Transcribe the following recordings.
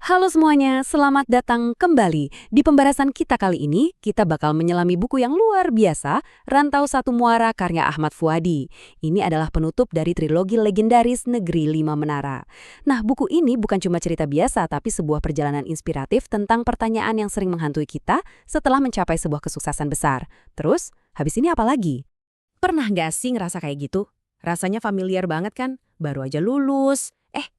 Halo semuanya, selamat datang kembali. Di pembahasan kita kali ini, kita bakal menyelami buku yang luar biasa, Rantau Satu Muara karya Ahmad Fuadi. Ini adalah penutup dari trilogi legendaris Negeri Lima Menara. Nah, buku ini bukan cuma cerita biasa, tapi sebuah perjalanan inspiratif tentang pertanyaan yang sering menghantui kita setelah mencapai sebuah kesuksesan besar. Terus, habis ini apa lagi? Pernah nggak sih ngerasa kayak gitu? Rasanya familiar banget kan? Baru aja lulus,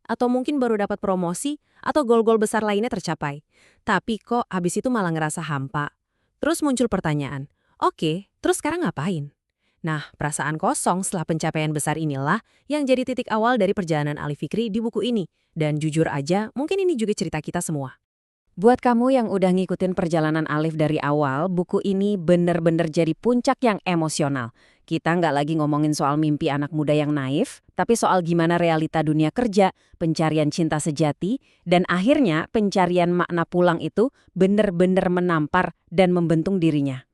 atau mungkin baru dapat promosi, atau gol-gol besar lainnya tercapai. Tapi kok habis itu malah ngerasa hampa. Terus muncul pertanyaan, oke, terus sekarang ngapain? Nah, perasaan kosong setelah pencapaian besar inilah yang jadi titik awal dari perjalanan Ali Fikri di buku ini. Dan jujur aja, mungkin ini juga cerita kita semua. Buat kamu yang udah ngikutin perjalanan Alif dari awal, buku ini bener-bener jadi puncak yang emosional. Kita nggak lagi ngomongin soal mimpi anak muda yang naif, tapi soal gimana realita dunia kerja, pencarian cinta sejati, dan akhirnya pencarian makna pulang itu bener-bener menampar dan membentuk dirinya.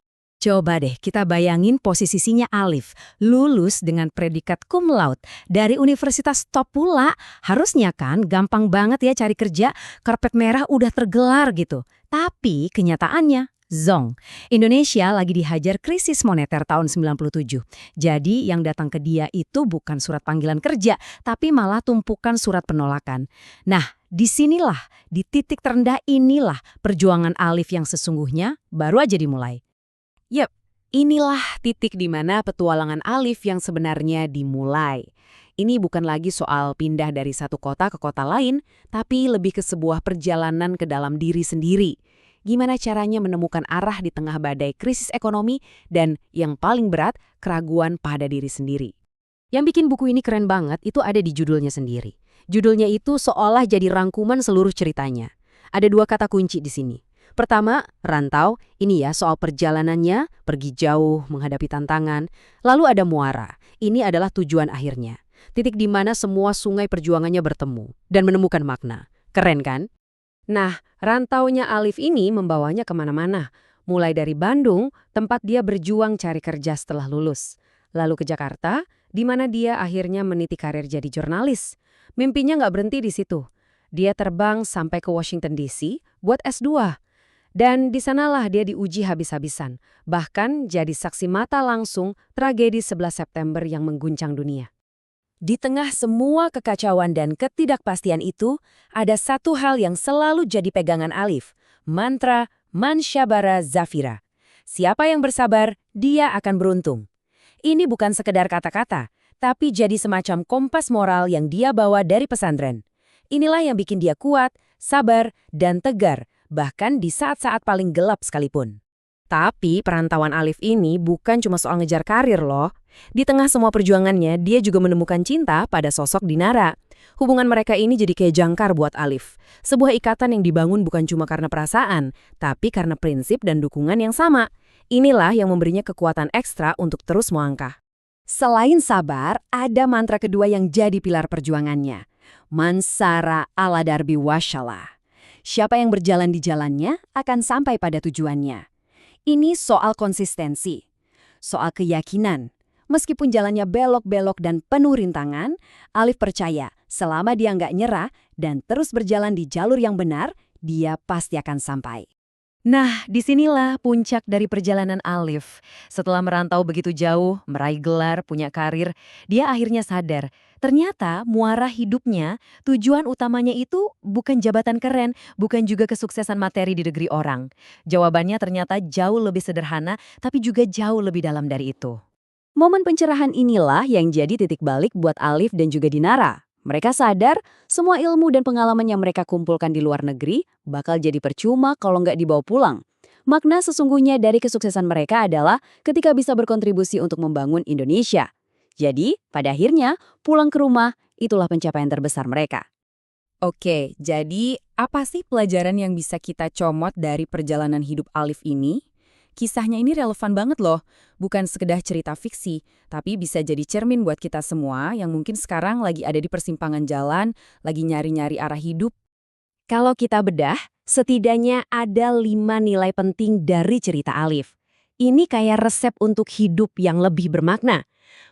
Coba deh kita bayangin posisinya Alif, lulus dengan predikat cum laude dari universitas top pula. Harusnya kan gampang banget ya cari kerja, karpet merah udah tergelar gitu. Tapi kenyataannya, zong. Indonesia lagi dihajar krisis moneter tahun 97. Jadi yang datang ke dia itu bukan surat panggilan kerja, tapi malah tumpukan surat penolakan. Nah, disinilah, di titik terendah inilah perjuangan Alif yang sesungguhnya baru aja dimulai. Yap, inilah titik di mana petualangan Alif yang sebenarnya dimulai. Ini bukan lagi soal pindah dari satu kota ke kota lain, tapi lebih ke sebuah perjalanan ke dalam diri sendiri. Gimana caranya menemukan arah di tengah badai krisis ekonomi dan yang paling berat, keraguan pada diri sendiri. Yang bikin buku ini keren banget itu ada di judulnya sendiri. Judulnya itu seolah jadi rangkuman seluruh ceritanya. Ada dua kata kunci di sini. Pertama, rantau, ini ya soal perjalanannya, pergi jauh, menghadapi tantangan. Lalu ada muara, ini adalah tujuan akhirnya. Titik di mana semua sungai perjuangannya bertemu dan menemukan makna. Keren kan? Nah, rantaunya Alif ini membawanya kemana-mana. Mulai dari Bandung, tempat dia berjuang cari kerja setelah lulus. Lalu ke Jakarta, di mana dia akhirnya meniti karir jadi jurnalis. Mimpinya nggak berhenti di situ. Dia terbang sampai ke Washington DC buat S2. Dan di sanalah dia diuji habis-habisan, bahkan jadi saksi mata langsung tragedi 11 September yang mengguncang dunia. Di tengah semua kekacauan dan ketidakpastian itu, ada satu hal yang selalu jadi pegangan Alif, mantra Man Syabara Zafira. Siapa yang bersabar, dia akan beruntung. Ini bukan sekedar kata-kata, tapi jadi semacam kompas moral yang dia bawa dari pesantren. Inilah yang bikin dia kuat, sabar, dan tegar, bahkan di saat-saat paling gelap sekalipun. Tapi perantauan Alif ini bukan cuma soal ngejar karir loh. Di tengah semua perjuangannya, dia juga menemukan cinta pada sosok Dinara. Hubungan mereka ini jadi kayak jangkar buat Alif. Sebuah ikatan yang dibangun bukan cuma karena perasaan, tapi karena prinsip dan dukungan yang sama. Inilah yang memberinya kekuatan ekstra untuk terus melangkah. Selain sabar, ada mantra kedua yang jadi pilar perjuangannya. Mansara ala darbi wasyalah. Siapa yang berjalan di jalannya akan sampai pada tujuannya. Ini soal konsistensi, soal keyakinan. Meskipun jalannya belok-belok dan penuh rintangan, Alif percaya selama dia nggak nyerah dan terus berjalan di jalur yang benar, dia pasti akan sampai. Nah, disinilah puncak dari perjalanan Alif. Setelah merantau begitu jauh, meraih gelar, punya karir, dia akhirnya sadar. Ternyata muara hidupnya, tujuan utamanya itu bukan jabatan keren, bukan juga kesuksesan materi di negeri orang. Jawabannya ternyata jauh lebih sederhana, tapi juga jauh lebih dalam dari itu. Momen pencerahan inilah yang jadi titik balik buat Alif dan juga Dinara. Mereka sadar semua ilmu dan pengalaman yang mereka kumpulkan di luar negeri bakal jadi percuma kalau nggak dibawa pulang. Makna sesungguhnya dari kesuksesan mereka adalah ketika bisa berkontribusi untuk membangun Indonesia. Jadi, pada akhirnya, pulang ke rumah, itulah pencapaian terbesar mereka. Oke, jadi apa sih pelajaran yang bisa kita comot dari perjalanan hidup Alif ini? Kisahnya ini relevan banget loh, bukan sekedar cerita fiksi, tapi bisa jadi cermin buat kita semua yang mungkin sekarang lagi ada di persimpangan jalan, lagi nyari-nyari arah hidup. Kalau kita bedah, setidaknya ada 5 nilai penting dari cerita Alif. Ini kayak resep untuk hidup yang lebih bermakna.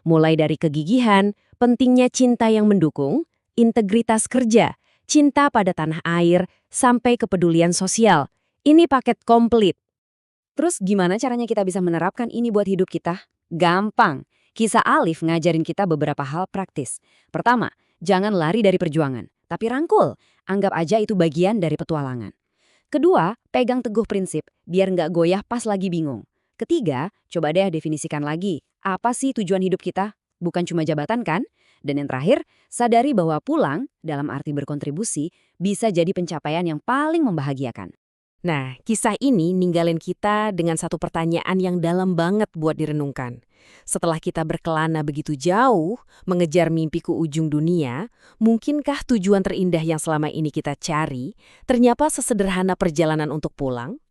Mulai dari kegigihan, pentingnya cinta yang mendukung, integritas kerja, cinta pada tanah air, sampai kepedulian sosial. Ini paket komplit. Terus gimana caranya kita bisa menerapkan ini buat hidup kita? Gampang. Kisah Alif ngajarin kita beberapa hal praktis. Pertama, jangan lari dari perjuangan, tapi rangkul. Anggap aja itu bagian dari petualangan. Kedua, pegang teguh prinsip, biar nggak goyah pas lagi bingung. Ketiga, coba deh definisikan lagi, apa sih tujuan hidup kita? Bukan cuma jabatan kan? Dan yang terakhir, sadari bahwa pulang, dalam arti berkontribusi, bisa jadi pencapaian yang paling membahagiakan. Nah, kisah ini ninggalin kita dengan satu pertanyaan yang dalam banget buat direnungkan. Setelah kita berkelana begitu jauh, mengejar mimpi ke ujung dunia, mungkinkah tujuan terindah yang selama ini kita cari ternyata sesederhana perjalanan untuk pulang?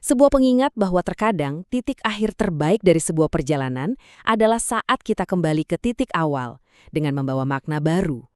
Sebuah pengingat bahwa terkadang titik akhir terbaik dari sebuah perjalanan adalah saat kita kembali ke titik awal dengan membawa makna baru.